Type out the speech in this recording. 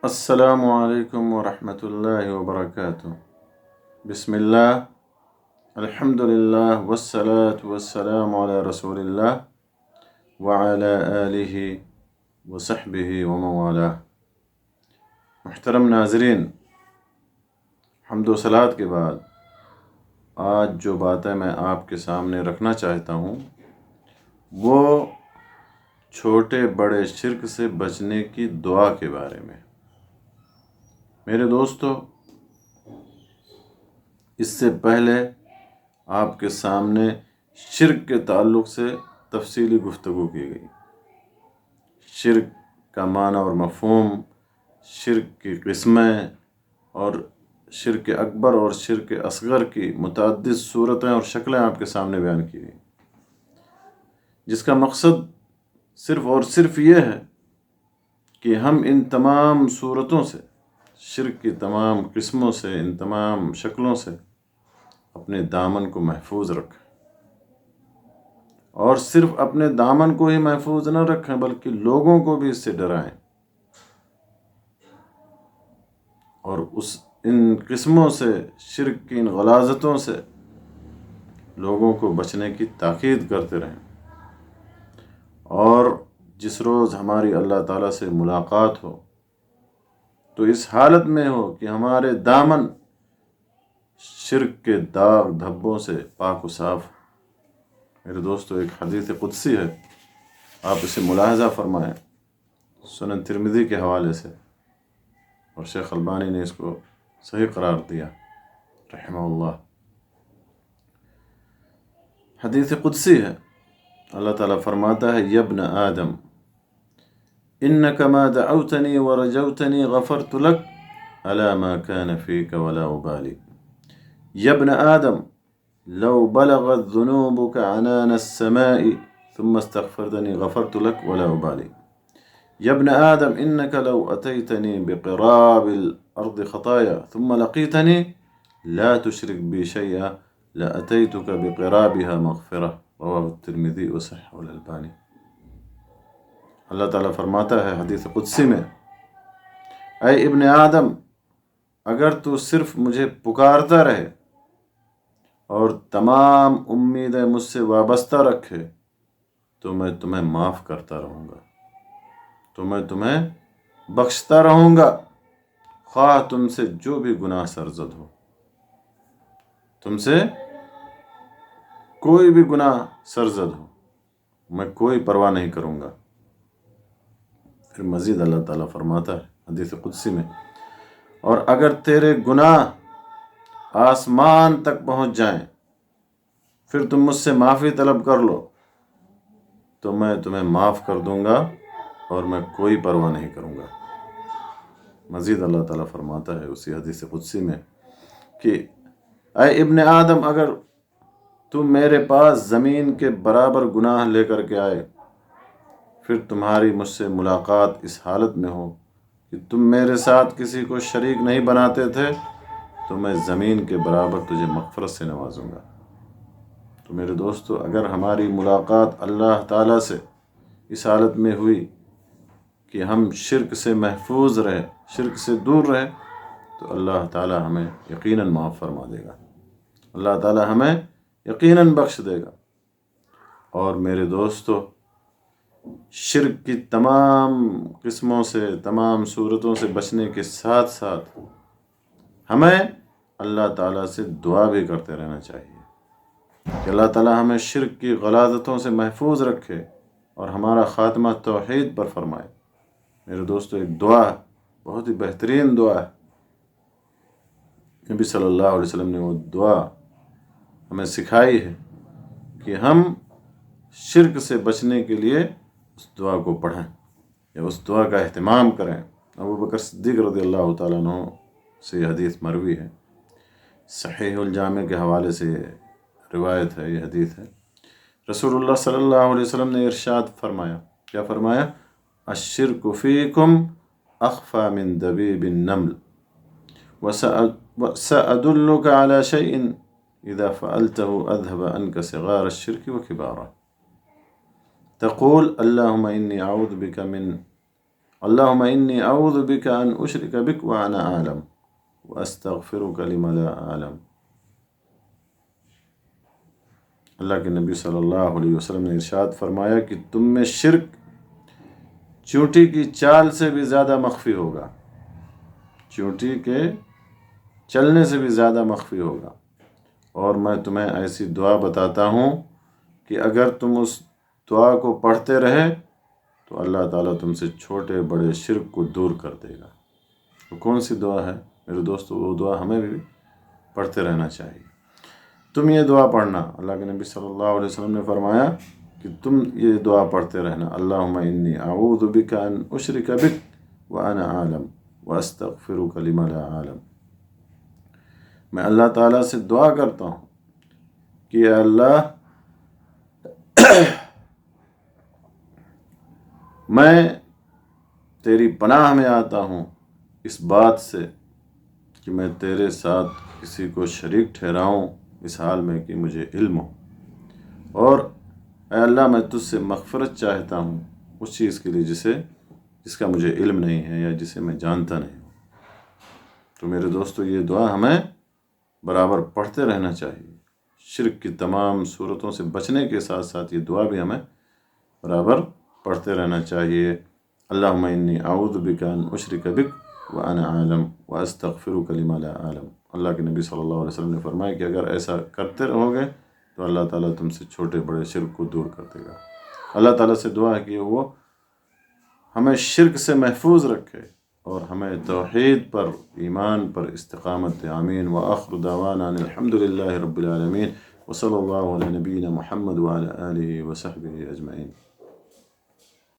السلام علیکم ورحمۃ اللہ وبرکاتہ۔ بسم اللہ، الحمد للہ والصلاة والسلام علی رسول اللہ وعلی آلہ وصحبہ ومن والاه۔ محترم ناظرین، حمد و صلوات کے بعد آج جو باتیں میں آپ کے سامنے رکھنا چاہتا ہوں وہ چھوٹے بڑے شرک سے بچنے کی دعا کے بارے میں۔ میرے دوستو، اس سے پہلے آپ کے سامنے شرک کے تعلق سے تفصیلی گفتگو کی گئی۔ شرک کا معنی اور مفہوم، شرک کی قسمیں اور شرک اکبر اور شرک اصغر کی متعدد صورتیں اور شکلیں آپ کے سامنے بیان کی گئی، جس کا مقصد صرف اور صرف یہ ہے کہ ہم ان تمام صورتوں سے، شرک کی تمام قسموں سے، ان تمام شکلوں سے اپنے دامن کو محفوظ رکھیں، اور صرف اپنے دامن کو ہی محفوظ نہ رکھیں بلکہ لوگوں کو بھی اس سے ڈرائیں، اور ان قسموں سے، شرک کی ان غلاظتوں سے لوگوں کو بچنے کی تاکید کرتے رہیں۔ اور جس روز ہماری اللہ تعالیٰ سے ملاقات ہو تو اس حالت میں ہو کہ ہمارے دامن شرک کے داغ دھبوں سے پاک و صاف۔ میرے دوستو، ایک حدیث قدسی ہے، آپ اسے ملاحظہ فرمائیں، سنن ترمذی کے حوالے سے، اور شیخ البانی نے اس کو صحیح قرار دیا رحمہ اللہ۔ حدیث قدسی ہے، اللہ تعالیٰ فرماتا ہے: یا ابن آدم انک ما دعوتنی ورجوتنی غفرت لک علی ما کان فیک ولا ابالی۔ یا ابن آدم لو بلغت ذنوبك عنان السماء ثم استغفرتنی غفرت لك ولا ابالی۔ یا ابن آدم انك لو اتيتنی بقراب الارض خطایا ثم لقيتنی لا تشرك بی شیئا لاتيتك بقرابها مغفرہ، رواه الترمذی وصححہ الالبانی۔ اللہ تعالیٰ فرماتا ہے حدیث قدسی میں: اے ابن آدم، اگر تو صرف مجھے پکارتا رہے اور تمام امیدیں مجھ سے وابستہ رکھے تو میں تمہیں معاف کرتا رہوں گا، تو میں تمہیں بخشتا رہوں گا، خواہ تم سے جو بھی گناہ سرزد ہو، تم سے کوئی بھی گناہ سرزد ہو، میں کوئی پرواہ نہیں کروں گا۔ پھر مزید اللہ تعالیٰ فرماتا ہے حدیث قدسی میں: اور اگر تیرے گناہ آسمان تک پہنچ جائیں پھر تم مجھ سے معافی طلب کر لو تو میں تمہیں معاف کر دوں گا اور میں کوئی پرواہ نہیں کروں گا۔ مزید اللہ تعالیٰ فرماتا ہے اسی حدیث قدسی میں کہ اے ابن آدم، اگر تم میرے پاس زمین کے برابر گناہ لے کر کے آئے، پھر تمہاری مجھ سے ملاقات اس حالت میں ہو کہ تم میرے ساتھ کسی کو شریک نہیں بناتے تھے، تو میں زمین کے برابر تجھے مغفرت سے نوازوں گا۔ تو میرے دوستو، اگر ہماری ملاقات اللہ تعالیٰ سے اس حالت میں ہوئی کہ ہم شرک سے محفوظ رہے، شرک سے دور رہے، تو اللہ تعالیٰ ہمیں یقیناً معاف فرما دے گا، اللہ تعالیٰ ہمیں یقیناً بخش دے گا۔ اور میرے دوستو، شرک کی تمام قسموں سے، تمام صورتوں سے بچنے کے ساتھ ساتھ ہمیں اللہ تعالیٰ سے دعا بھی کرتے رہنا چاہیے کہ اللہ تعالیٰ ہمیں شرک کی غلاظتوں سے محفوظ رکھے اور ہمارا خاتمہ توحید پر فرمائے۔ میرے دوستو، ایک دعا ہے، بہت ہی بہترین دعا ہے، نبی صلی اللہ علیہ وسلم نے وہ دعا ہمیں سکھائی ہے کہ ہم شرک سے بچنے کے لیے اس دعا کو پڑھیں یا اس دعا کا اہتمام کریں۔ ابوبکر صدیق رضی اللہ تعالیٰ عنہ سے یہ حدیث مروی ہے، صحیح الجامع کے حوالے سے روایت ہے، یہ حدیث ہے۔ رسول اللہ صلی اللہ علیہ وسلم نے ارشاد فرمایا، کیا فرمایا؟ الشرک فیکم اخفی من دبیب النمل وسأدلک علی شیء اذا فعلته اذهب عنک صغار الشرک وکبارہ۔ تقول اللہم انی اعوذ بک من اللہم انی اعوذ بک ان اشرک بک وانا اعلم واستغفرک لما لا اعلم۔ اللہ کے نبی صلی اللہ علیہ وسلم نے ارشاد فرمایا کہ تم میں شرک چونٹی کی چال سے بھی زیادہ مخفی ہوگا، چونٹی کے چلنے سے بھی زیادہ مخفی ہوگا، اور میں تمہیں ایسی دعا بتاتا ہوں کہ اگر تم اس دعا کو پڑھتے رہے تو اللہ تعالیٰ تم سے چھوٹے بڑے شرک کو دور کر دے گا۔ وہ کون سی دعا ہے میرے دوستو؟ وہ دعا ہمیں بھی پڑھتے رہنا چاہیے۔ تم یہ دعا پڑھنا، اللہ کے نبی صلی اللہ علیہ وسلم نے فرمایا کہ تم یہ دعا پڑھتے رہنا، اللہم انی اعوذ بک ان اشرک بک وانا اعلم واستغفرک لما لا اعلم۔ میں اللہ تعالیٰ سے دعا کرتا ہوں کہ اے اللہ میں تیری پناہ میں آتا ہوں اس بات سے کہ میں تیرے ساتھ کسی کو شریک ٹھہراؤں اس حال میں کہ مجھے علم ہو، اور اے اللہ میں تجھ سے مغفرت چاہتا ہوں اس چیز کے لیے جس کا مجھے علم نہیں ہے یا جسے میں جانتا نہیں ہوں۔ تو میرے دوستو یہ دعا ہمیں برابر پڑھتے رہنا چاہیے، شرک کی تمام صورتوں سے بچنے کے ساتھ ساتھ یہ دعا بھی ہمیں برابر پڑھتے رہنا چاہیے۔ اللہم انی اعوذ بک ان اشرک بک وانا اعلم واستغفرک لما لا اعلم۔ اللہ کے نبی صلی اللہ علیہ وسلم نے فرمایا کہ اگر ایسا کرتے رہو گے تو اللہ تعالیٰ تم سے چھوٹے بڑے شرک کو دور کر دے گا۔ اللہ تعالیٰ سے دعا ہے کہ وہ ہمیں شرک سے محفوظ رکھے اور ہمیں توحید پر، ایمان پر استقامت دے۔ آمین۔ وآخر دعوانا ان الحمد للہ رب العالمین، وصلی اللہ علی نبینا محمد وعلی آلہ وصحبہ اجمعین۔